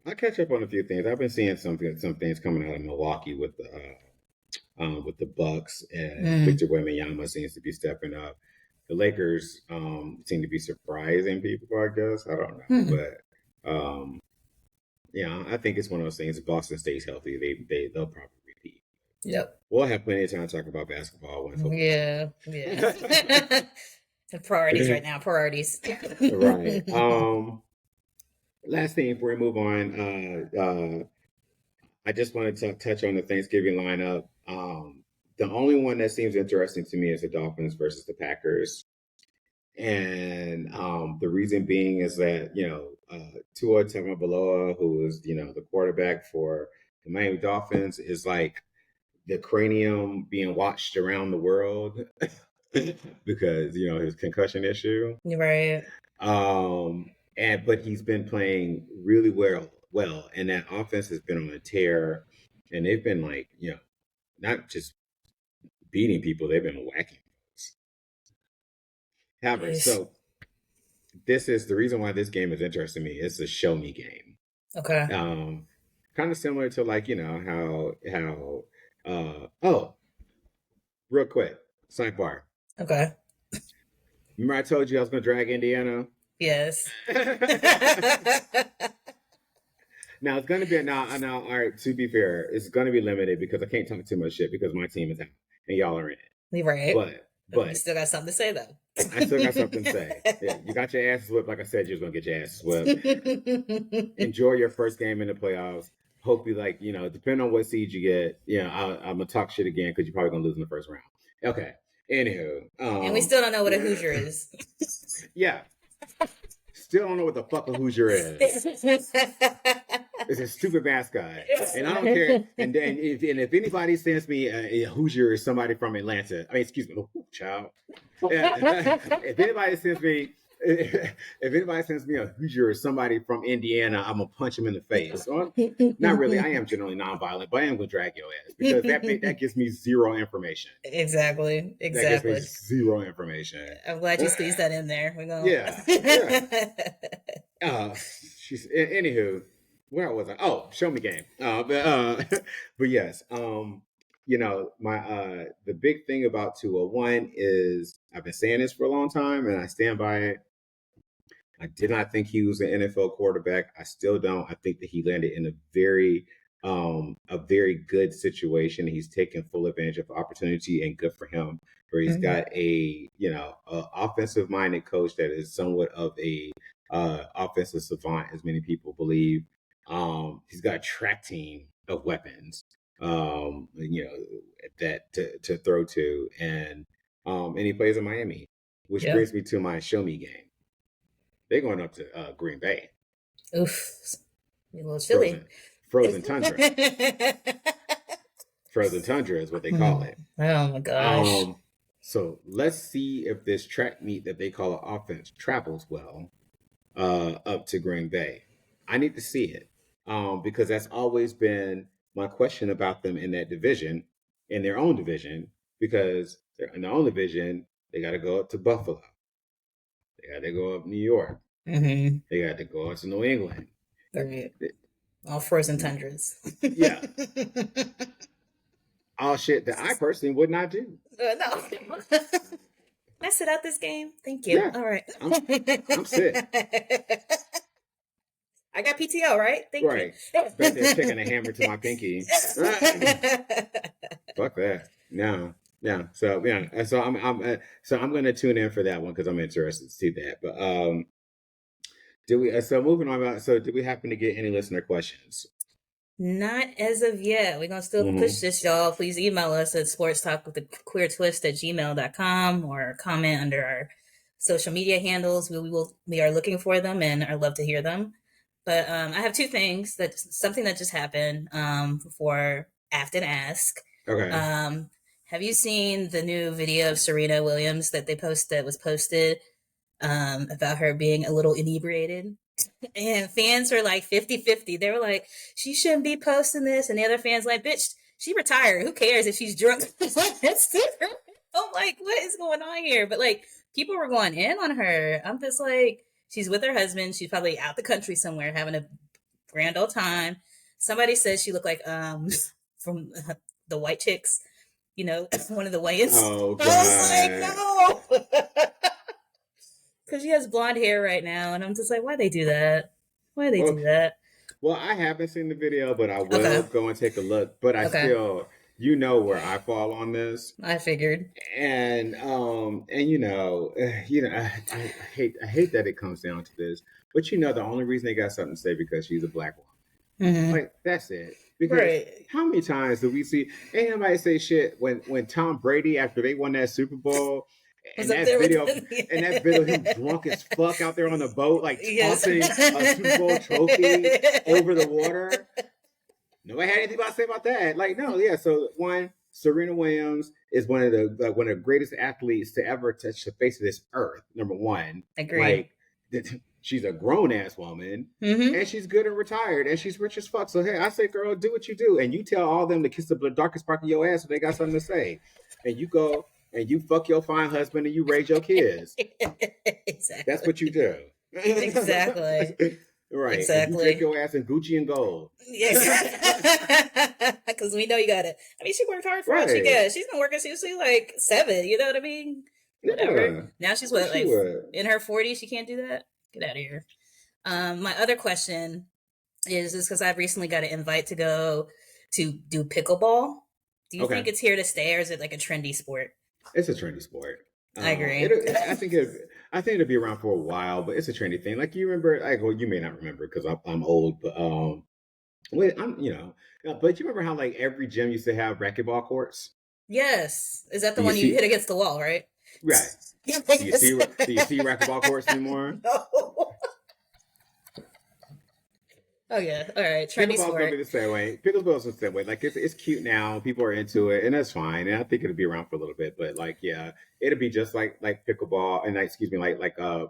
I catch up on a few things. I've been seeing some things coming out of Milwaukee with the Bucks, and Victor Wembanyama seems to be stepping up. The Lakers seem to be surprising people, I guess. I don't know, but I think it's one of those things. If Boston stays healthy, they'll probably repeat. Yep. We'll have plenty of time to talk about basketball when football. Yeah. Priorities right now. Priorities. Right. Last thing before we move on, I just wanted to touch on the Thanksgiving lineup. The only one that seems interesting to me is the Dolphins versus the Packers. And the reason being is that, Tua Tagovailoa, who is, the quarterback for the Miami Dolphins, is like the cranium being watched around the world because, his concussion issue. Right. But he's been playing really well, and that offense has been on a tear, and they've been like, not just beating people, they've been whacking folks. However, so this is the reason why this game is interesting to me. It's a show me game. Okay. Kind of similar to like, real quick, sidebar. Okay. Remember I told you I was going to drag Indiana? Yes. Now it's going to be now. All right. To be fair, it's going to be limited because I can't talk too much shit because my team is out and y'all are in it. Right. But you still got something to say though. I still got something to say. Yeah, you got your ass whipped. Like I said, you're going to get your ass whipped. Enjoy your first game in the playoffs. Hope you depending on what seed you get. I'm gonna talk shit again because you're probably gonna lose in the first round. Okay. Anywho, and we still don't know what a Hoosier is. Yeah. Still don't know what the fuck a Hoosier is. It's a stupid mascot, and I don't care. And then if anybody sends me a Hoosier is somebody from Atlanta, excuse me, child. If anybody sends me a Hoosier or somebody from Indiana, I'm gonna punch him in the face. Not really. I am generally nonviolent, but I am gonna drag your ass because that gives me zero information. Exactly. That gives me zero information. I'm glad you squeezed that in there. We're going. Yeah. Anywho, where was I? Oh, show me game. But yes. The big thing about 201 is I've been saying this for a long time and I stand by it. I did not think he was an NFL quarterback. I still don't. I think that he landed in a very good situation. He's taken full advantage of opportunity and good for him. Where he's got a offensive minded coach that is somewhat of a offensive savant, as many people believe. He's got a track team of weapons. That to throw to, and he plays in Miami, which brings me to my show me game. They're going up to Green Bay. Oof, a little chilly. Frozen tundra. Frozen tundra is what they call it. Oh my gosh. So let's see if this track meet that they call an offense travels well up to Green Bay. I need to see it because that's always been my question about them in that division, in their own division, because they're in their own division, they got to go up to Buffalo. They got to go up New York. Mm-hmm. They got to go up to New England. Right. All frozen tundras. Yeah. All shit that I personally would not do. No. I sit out this game. Thank you. Yeah. All right. I'm sick. I got PTO, right? Thank you. Right. Back there sticking a hammer to my pinky. Fuck that. No. Yeah. So yeah. So I'm gonna tune in for that one because I'm interested to see that. But Do we? So moving on about. So, did we happen to get any listener questions? Not as of yet. We're gonna still push this, y'all. Please email us at sportstalkwiththequeertwist@gmail.com or comment under our social media handles. We are looking for them and I love to hear them. But I have two things something that just happened before Afton ask. Okay. Have you seen the new video of Serena Williams that was posted about her being a little inebriated? And fans were like 50-50. They were like, she shouldn't be posting this. And the other fans like, bitch, she retired. Who cares if she's drunk? I'm like, what is going on here? But like, people were going in on her. I'm just like, she's with her husband. She's probably out the country somewhere having a grand old time. Somebody says she looked like from the White Chicks, one of the Wayans. Oh, God. I was like, no. Because she has blonde hair right now, and I'm just like, why they do that? Why they do that? Well, I haven't seen the video, but I will go and take a look. But I still, where I fall on this. I figured. And I hate that it comes down to this. But the only reason they got something to say because she's a black woman. Mm-hmm. Like, that's it. Because how many times do we see anybody say shit when Tom Brady, after they won that Super Bowl, and that video, him drunk as fuck out there on the boat, like tossing a Super Bowl trophy over the water. Nobody had anything to say about that. Like, no, yeah. So Serena Williams is one of the greatest athletes to ever touch the face of this earth. Number one, agree. Like, she's a grown ass woman, and she's good and retired, and she's rich as fuck. So hey, I say, girl, do what you do, and you tell all them to kiss the darkest part of your ass if they got something to say, and you go. And you fuck your fine husband and you raise your kids. Exactly. That's what you do. Exactly. Right. Exactly. You take your ass in Gucci and gold. Yeah. Because we know you got it. I mean, she worked hard for what she gets. She's been working since she was like 7. You know what I mean? Whatever. Yeah. Now she's in her 40s. She can't do that? Get out of here. My other question is because I've recently got an invite to go to do pickleball. Do you think it's here to stay, or is it like a trendy sport? It's a trendy sport. I agree. I think it'll be around for a while, but it's a trendy thing. Like, you remember, you may not remember because I'm old, but but you remember how like every gym used to have racquetball courts? Yes. Is that the one you hit against the wall, right? Right. Do you see racquetball courts anymore? No. Oh yeah, all right. Trendy sport. Pickleball's gonna be the same way. Pickleball's the same way. Like, it's cute now. People are into it, and that's fine. And I think it'll be around for a little bit. But like, yeah, it'll be just like pickleball and like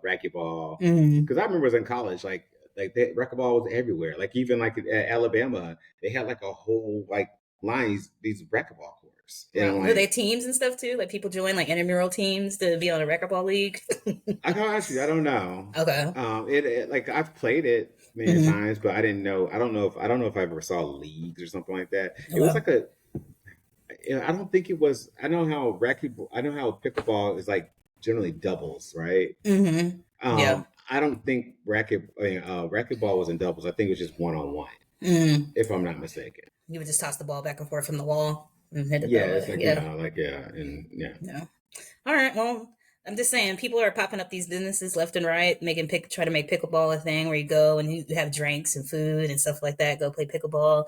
racquetball. Because I remember I was in college, like racquetball was everywhere. Like, even like at Alabama, they had like a whole like lines these racquetball courts. And were they teams and stuff too? Like, people join like intramural teams to be on a racquetball league? I don't know. Okay. It like I've played it many times, but I didn't know. I don't know if I ever saw leagues or something like that. It was like I don't think it was. I know how pickleball is like generally doubles, right? Mm-hmm. Yeah. I don't think racquetball was in doubles. I think it was just 1-on-1, if I'm not mistaken. You would just toss the ball back and forth from the wall and hit it. Yeah, it's like yeah. All right, well, I'm just saying, people are popping up these businesses left and right, try to make pickleball a thing where you go and you have drinks and food and stuff like that. Go play pickleball.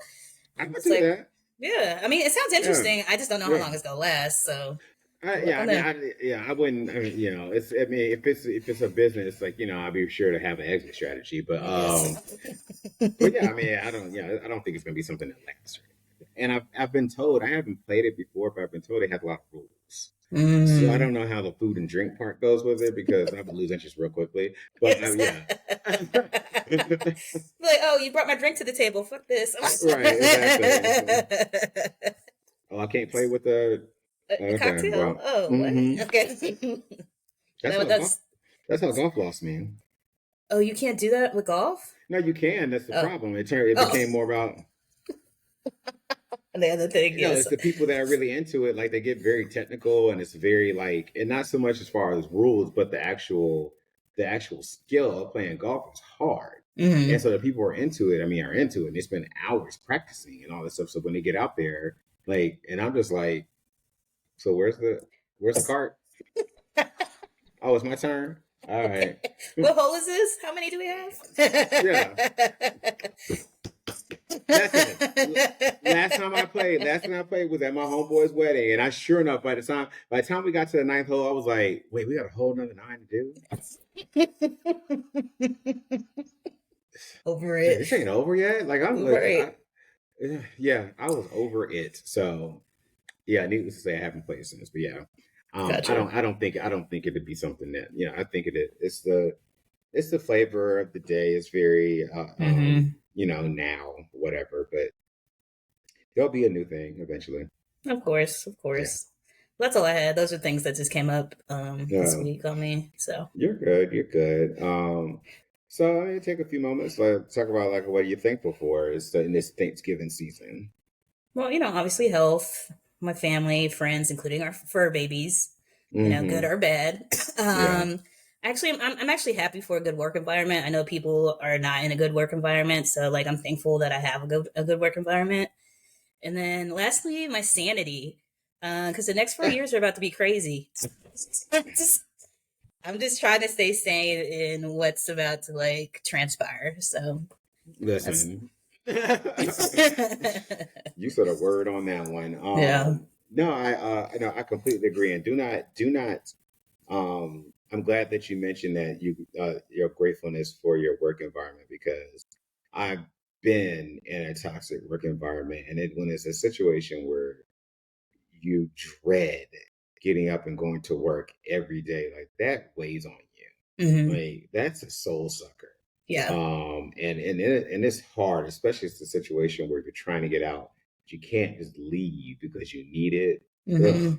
I could see that. Yeah, I mean, it sounds interesting. I just don't know how long it's gonna last. So. I wouldn't. If it's a business, like, I'd be sure to have an exit strategy. But but yeah, I mean, I don't think it's gonna be something that lasts. And I've been told, I haven't played it before, but I've been told they have a lot of rules. So I don't know how the food and drink part goes with it, because I would lose interest real quickly. But yeah. Like, oh, you brought my drink to the table. Fuck this. Right, exactly. Oh, I can't play with the cocktail. Well, okay. That's how golf lost me. Oh, you can't do that with golf? No, you can. That's the problem. It became more about. The other thing is, it's the people that are really into it. Like, they get very technical, and it's very like, and not so much as far as rules, but the actual skill of playing golf is hard. And so the people who are into it, are into it. And they spend hours practicing and all this stuff. So when they get out there, like, and I'm just like, so where's the cart? Oh, it's my turn. All right. What hole is this? How many do we have? Yeah. Last time I played was at my homeboy's wedding, and I sure enough, by the time we got to the 9th hole, I was like, "Wait, we got a whole another 9 to do." Over it. This ain't over yet. Like I'm over like, I was over it. So yeah, needless to say, I haven't played since. But yeah, gotcha. I don't think it'd be something that I think it's the flavor of the day. It's very now whatever, but there'll be a new thing eventually. Of course. Yeah. That's all I had. Those are things that just came up this week on me. So you're good. So I'm gonna take a few moments to talk about like what are you thankful for in this Thanksgiving season. Well, obviously health, my family, friends, including our fur babies. Good or bad. Actually, I'm actually happy for a good work environment. I know people are not in a good work environment, so like I'm thankful that I have a good work environment. And then lastly, my sanity, because the next 4 years are about to be crazy. I'm just trying to stay sane in what's about to like transpire. So listen, you said a word on that one. No, I completely agree, and do not. I'm glad that you mentioned that your gratefulness for your work environment, because I've been in a toxic work environment, and when it's a situation where you dread getting up and going to work every day, like that weighs on you. Mm-hmm. Like that's a soul sucker. Yeah. And it's hard, especially if it's a situation where you're trying to get out, but you can't just leave because you need it. Mm-hmm.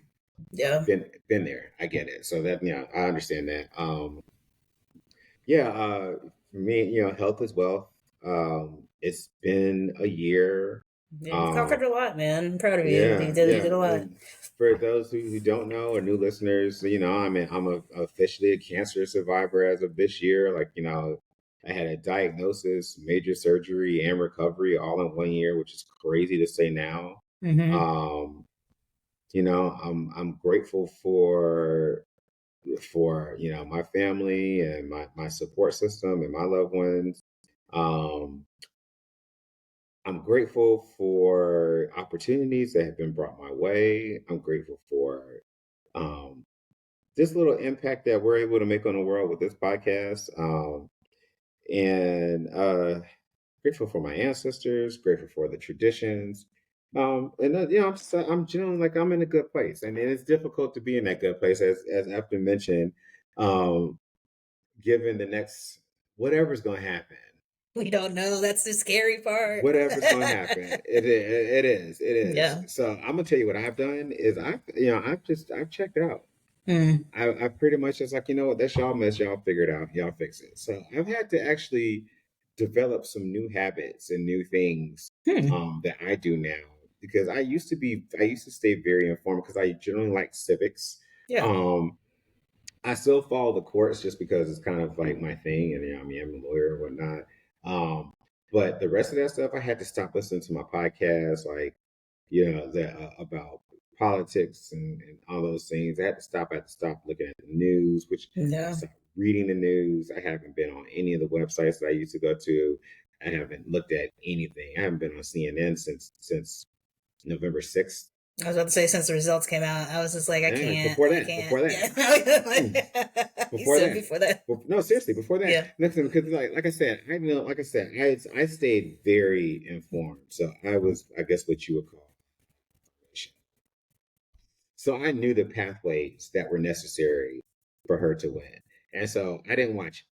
Yeah. Been there. I get it. So that I understand that. For me, health as well. It's been a year. Yeah, you conquered a lot, man. I'm proud of you. You did a lot. And for those who don't know, or new listeners, I'm officially a cancer survivor as of this year. Like, I had a diagnosis, major surgery, and recovery all in 1 year, which is crazy to say now. Mm-hmm. I'm grateful for my family and my support system and my loved ones. I'm grateful for opportunities that have been brought my way. I'm grateful for this little impact that we're able to make on the world with this podcast. And grateful for my ancestors, grateful for the traditions. I'm generally like I'm in a good place. And it's difficult to be in that good place, as Afton mentioned, given the next whatever's going to happen. We don't know. That's the scary part. Whatever's going to happen, it is. Yeah. So I'm gonna tell you what I've done is I've checked out. I pretty much just like, what, that's y'all mess, y'all figure it out, y'all fix it. So I've had to actually develop some new habits and new things that I do now, because I used to stay very informed because I generally like civics. Yeah. I still follow the courts just because it's kind of like my thing, and I'm a lawyer and whatnot. But the rest of that stuff, I had to stop listening to my podcast, like about politics and all those things. I had to stop looking at the news, stop reading the news. I haven't been on any of the websites that I used to go to. I haven't looked at anything. I haven't been on CNN since November 6th. I was about to say, since the results came out, I was just like, I can't. Before that. No, seriously, before that. Yeah. Because like I said, I stayed very informed. So I was, I guess, what you would call. So I knew the pathways that were necessary for her to win. And so I didn't watch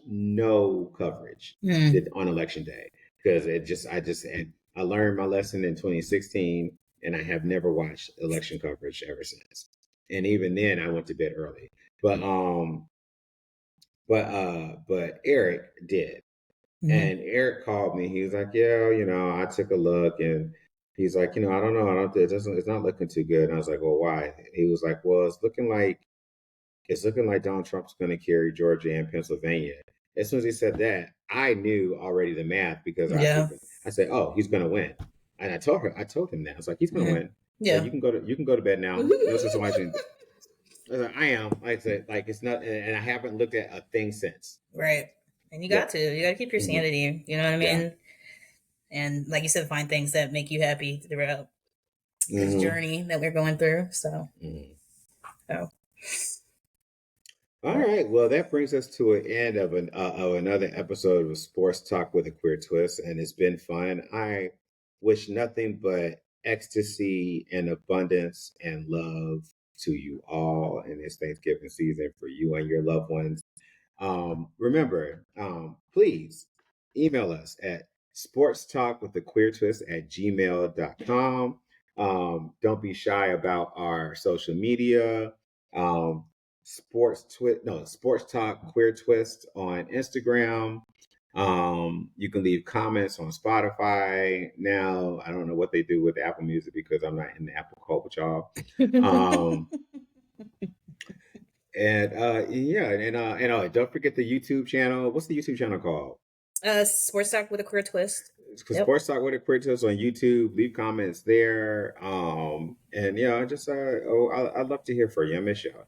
no coverage on election day, because I learned my lesson in 2016, and I have never watched election coverage ever since. And even then I went to bed early. But Eric did. Mm-hmm. And Eric called me. He was like, yeah, I took a look, and he's like, I don't know. It's not looking too good. And I was like, well, why? He was like, well, it's looking like Donald Trump's going to carry Georgia and Pennsylvania. As soon as he said that, I knew already the math, because I said, oh, he's going to win. And I told him that. I was like, he's going to win. Yeah. So you can go to bed now. I am. Like I said, like it's not, and I haven't looked at a thing since. Right. And you got to keep your sanity. You know what I mean? And like you said, find things that make you happy throughout this journey that we're going through. So. All right. Well, that brings us to an end of another episode of Sports Talk with a Queer Twist, and it's been fun. I wish nothing but ecstasy and abundance and love to you all in this Thanksgiving season for you and your loved ones. Remember, please email us at sportstalkwithaqueertwist@gmail.com. Don't be shy about our social media. Sports Talk Queer Twist on Instagram. You can leave comments on Spotify. Now, I don't know what they do with Apple Music because I'm not in the Apple cult with y'all. And don't forget the YouTube channel. What's the YouTube channel called? Sports Talk with a Queer Twist. Sports Talk with a Queer Twist on YouTube. Leave comments there. And yeah, just I'd love to hear from you. I miss y'all.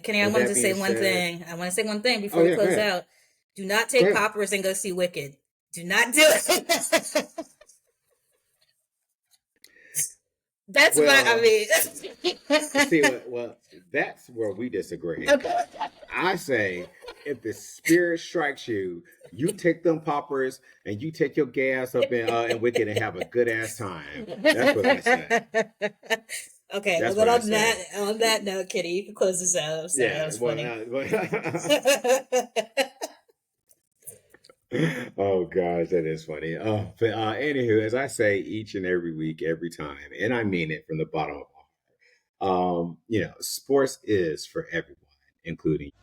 Kenny, I wanted to say one thing. I want to say one thing before we close out. Do not take poppers and go see Wicked. Do not do it. That's see, that's where we disagree. Okay. I say, if the spirit strikes you, you take them poppers and you take your gas up in Wicked and have a good ass time. That's what I say. Okay, well, then on that note, Kitty, you can close this out. So that was funny. Oh gosh, that is funny. But anywho, as I say each and every week, every time, and I mean it from the bottom of my heart, sports is for everyone, including you.